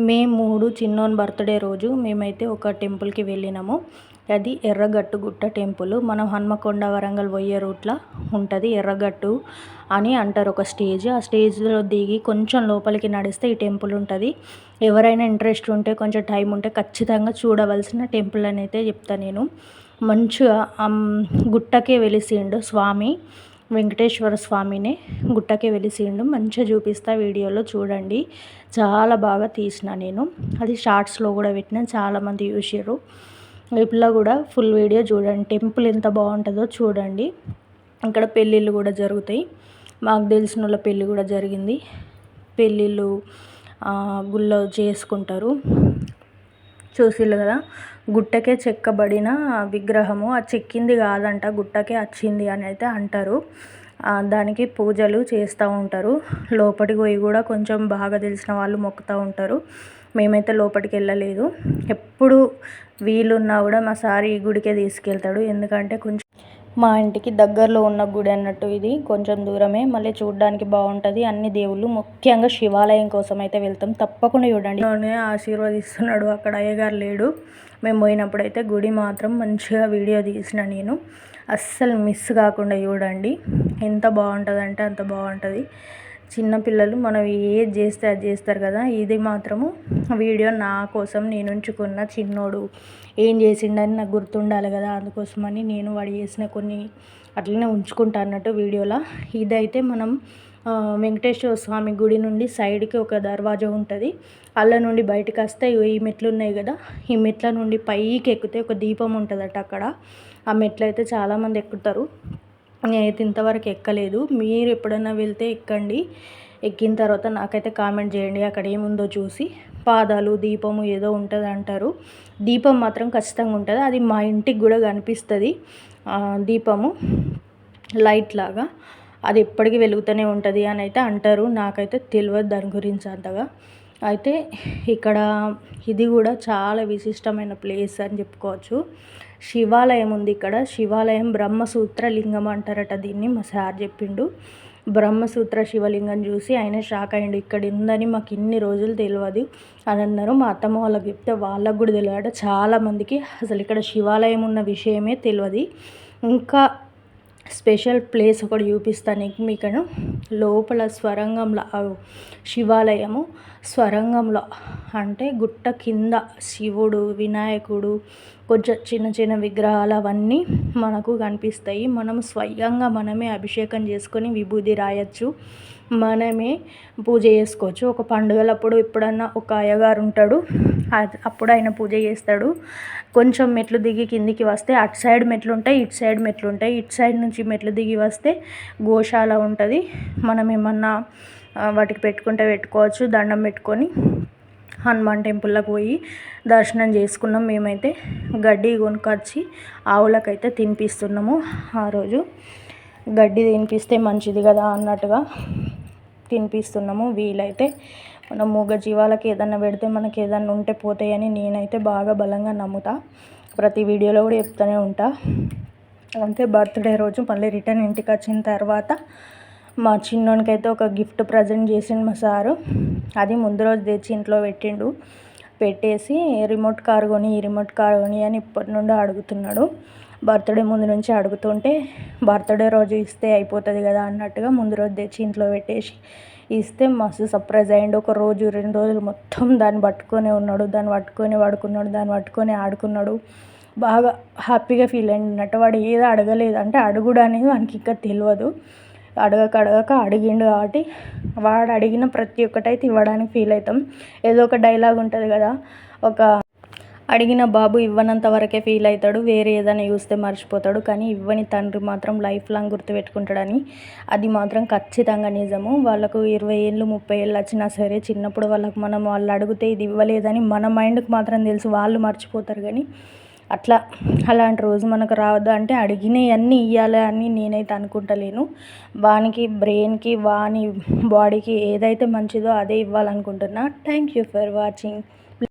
మే 3 చిన్నోని birthday రోజు మేమైతే ఒక టెంపుల్కి వెళ్ళినాము. అది ఎర్రగట్టు గుట్ట టెంపుల్. మనం హన్మకొండ వరంగల్ పోయే రూట్లో ఉంటుంది. ఎర్రగట్టు అని అంటారు ఒక స్టేజ్. ఆ స్టేజ్లో దిగి కొంచెం లోపలికి నడిస్తే ఈ టెంపుల్ ఉంటుంది. ఎవరైనా ఇంట్రెస్ట్ ఉంటే, కొంచెం టైం ఉంటే ఖచ్చితంగా చూడవలసిన టెంపుల్ అని అయితే చెప్తాను నేను. మంచిగా గుట్టకే వెలిసిండు స్వామి, వెంకటేశ్వర స్వామినే గుట్టకే వెలిసిండు. మంచిగా చూపిస్తా, వీడియోలో చూడండి. చాలా బాగా తీసిన నేను. అది షార్ట్స్లో కూడా పెట్టిన, చాలామంది చూసారు. ఇప్పుడు కూడా ఫుల్ వీడియో చూడండి. టెంపుల్ ఎంత బాగుంటుందో చూడండి. ఇక్కడ పెళ్ళిళ్ళు కూడా జరుగుతాయి. మాకు తెలిసిన వాళ్ళ పెళ్ళి కూడా జరిగింది. పెళ్ళిళ్ళు గుళ్ళో చేసుకుంటారు. చూసిళ్ళు కదా, గుట్టకే చెక్కబడిన విగ్రహము. అది చెక్కింది కాదంట, గుట్టకే వచ్చింది అని అయితే అంటారు. దానికి పూజలు చేస్తూ ఉంటారు. లోపలికి పోయి కూడా కొంచెం బాగా తెలిసిన వాళ్ళు మొక్కుతూ ఉంటారు. మేమైతే లోపలికి వెళ్ళలేదు. ఎప్పుడు వీలున్నా కూడా మా సార్ ఈ గుడికే తీసుకెళ్తాడు. ఎందుకంటే కొంచెం మా ఇంటికి దగ్గరలో ఉన్న గుడి అన్నట్టు. ఇది కొంచెం దూరమే, మళ్ళీ చూడడానికి బాగుంటుంది. అన్ని దేవుళ్ళు, ముఖ్యంగా శివాలయం కోసం అయితే వెళ్తాం. తప్పకుండా చూడండి. ఆశీర్వదిస్తున్నాడు, అక్కడ అయ్యగారు లేడు. మేము పోయినప్పుడు అయితే గుడి మాత్రం మంచిగా వీడియో తీసిన నేను. అస్సలు మిస్ కాకుండా చూడండి. ఎంత బాగుంటుంది అంటే అంత బాగుంటుంది. చిన్నపిల్లలు మనం ఏది చేస్తే అది చేస్తారు కదా. ఇది మాత్రము వీడియో నా కోసం నేను ఉంచుకున్న. చిన్నోడు ఏం చేసిండని నాకు గుర్తుండాలి కదా, అందుకోసమని నేను వాడు చేసిన కొన్ని అట్లనే ఉంచుకుంటా అన్నట్టు వీడియోలో. ఇదైతే మనం వెంకటేశ్వర స్వామి గుడి నుండి సైడ్కి ఒక దర్వాజా ఉంటుంది. అల్ల నుండి బయటకు వస్తే ఈ మెట్లు ఉన్నాయి కదా, ఈ మెట్ల నుండి పైకి ఎక్కితే ఒక దీపం ఉంటుందట అక్కడ. ఆ మెట్లు అయితే చాలామంది ఎక్కుతారు. నేనైతే ఇంతవరకు ఎక్కలేదు. మీరు ఎప్పుడైనా వెళ్తే ఎక్కండి. ఎక్కిన తర్వాత నాకైతే కామెంట్ చేయండి అక్కడ ఏముందో చూసి. పాదాలు, దీపము ఏదో ఉంటుంది అంటారు. దీపం మాత్రం ఖచ్చితంగా ఉంటుంది. అది మా ఇంటికి కూడా కనిపిస్తుంది. దీపము లైట్ లాగా అది ఎప్పటికీ వెలుగుతూనే ఉంటుంది అని అయితే అంటారు. నాకైతే తెలియదు దాని గురించి అంతగా. అయితే ఇక్కడ ఇది కూడా చాలా విశిష్టమైన ప్లేస్ అని చెప్పుకోవచ్చు. శివాలయం ఉంది ఇక్కడ. శివాలయం బ్రహ్మసూత్ర లింగం అంటారట దీన్ని. మా సార్ చెప్పిండు. బ్రహ్మసూత్ర శివలింగం చూసి ఆయన షాక్ అయ్యిండు. ఇక్కడ ఉందని మాకు ఇన్ని రోజులు తెలియదు అని అన్నారు. మా అత్తమ్మ వాళ్ళకి చెప్తే వాళ్ళకు కూడా తెలియదు. చాలామందికి అసలు ఇక్కడ శివాలయం ఉన్న విషయమే తెలియదు. ఇంకా స్పెషల్ ప్లేస్ ఒకటి చూపిస్తాను మీకు. లోపల స్వరంగంలో శివాలయము, స్వరంగంలో అంటే గుట్ట కింద శివుడు, వినాయకుడు, కొంచెం చిన్న చిన్న విగ్రహాలు అవన్నీ మనకు కనిపిస్తాయి. మనం స్వయంగా మనమే అభిషేకం చేసుకొని విభూది రాయొచ్చు, మనమే పూజ చేసుకోవచ్చు. ఒక పండుగలప్పుడు ఎప్పుడన్నా ఒక అయ్యగారు ఉంటాడు, అప్పుడు ఆయన పూజ చేస్తాడు. కొంచెం మెట్లు దిగి కిందికి వస్తే అటు సైడ్ మెట్లు ఉంటాయి, ఇటు సైడ్ మెట్లు ఉంటాయి. ఇటు సైడ్ నుంచి మెట్లు దిగి వస్తే గోశాల ఉంటుంది. మనం ఏమన్నా వాటికి పెట్టుకుంటే పెట్టుకోవచ్చు. దండం పెట్టుకొని హనుమాన్ టెంపుల్లోకి పోయి దర్శనం చేసుకున్నాం. మేమైతే గడ్డి కొనుక్కొచ్చి ఆవులకైతే తినిపిస్తున్నాము. ఆ రోజు గడ్డి తినిపిస్తే మంచిది కదా అన్నట్టుగా తినిపిస్తున్నాము. వీలైతే మనం మూగ జీవాలకి ఏదన్నా పెడితే మనకి ఏదన్నా ఉంటే పోతాయని నేనైతే బాగా బలంగా నమ్ముతా. ప్రతి వీడియోలో కూడా చెప్తూనే ఉంటా. అంతే, బర్త్డే రోజు మళ్ళీ రిటర్న్ ఇంటికి వచ్చిన తర్వాత మా చిన్నోనికైతే ఒక గిఫ్ట్ ప్రజెంట్ చేసిండు మా సారు. అది ముందు రోజు తెచ్చి ఇంట్లో పెట్టిండు. పెట్టేసి రిమోట్ కార్ కొని, ఈ రిమోట్ కార్ కొని అని ఇప్పటి నుండి అడుగుతున్నాడు. బర్త్డే ముందు నుంచి అడుగుతుంటే బర్త్డే రోజు ఇస్తే అయిపోతుంది కదా అన్నట్టుగా ముందు రోజు తెచ్చి ఇంట్లో పెట్టేసి ఇస్తే మస్తు సర్ప్రైజ్ అయ్యిండు. ఒక రోజు 2 రోజులు మొత్తం దాన్ని పట్టుకొనే ఉన్నాడు. దాన్ని పట్టుకొని పడుకున్నాడు, దాన్ని పట్టుకొని ఆడుకున్నాడు. బాగా హ్యాపీగా ఫీల్ అయ్యిందట. వాడు ఏదో అడగలేదు అంటే అడుగుడు అనేది వానికి ఇంకా తెలియదు. అడగక అడిగిండు కాబట్టి వాడు అడిగిన ప్రతి ఒక్కటైతే ఇవ్వడానికి ఫీల్ అవుతాం. ఏదో ఒక డైలాగ్ ఉంటుంది కదా, ఒక అడిగిన బాబు ఇవ్వనంత వరకే ఫీల్ అవుతాడు, వేరే ఏదైనా చూస్తే మర్చిపోతాడు, కానీ ఇవ్వని తండ్రి మాత్రం లైఫ్ లాంగ్ గుర్తుపెట్టుకుంటాడని. అది మాత్రం ఖచ్చితంగా నిజము. వాళ్ళకు 20 ఏళ్ళు 30 ఏళ్ళు వచ్చినా సరే చిన్నప్పుడు వాళ్ళు అడిగితే ఇది ఇవ్వలేదని మన మైండ్కి మాత్రం తెలుసు, వాళ్ళు మర్చిపోతారు. కానీ అలాంటి రోజు మనకు రావద్దు అంటే అడిగినవన్నీ ఇవ్వాలి అని నేనైతే అనుకుంటలేను. వానికి బ్రెయిన్కి, వాని బాడీకి ఏదైతే మంచిదో అదే ఇవ్వాలనుకుంటున్నా. Thank you for watching.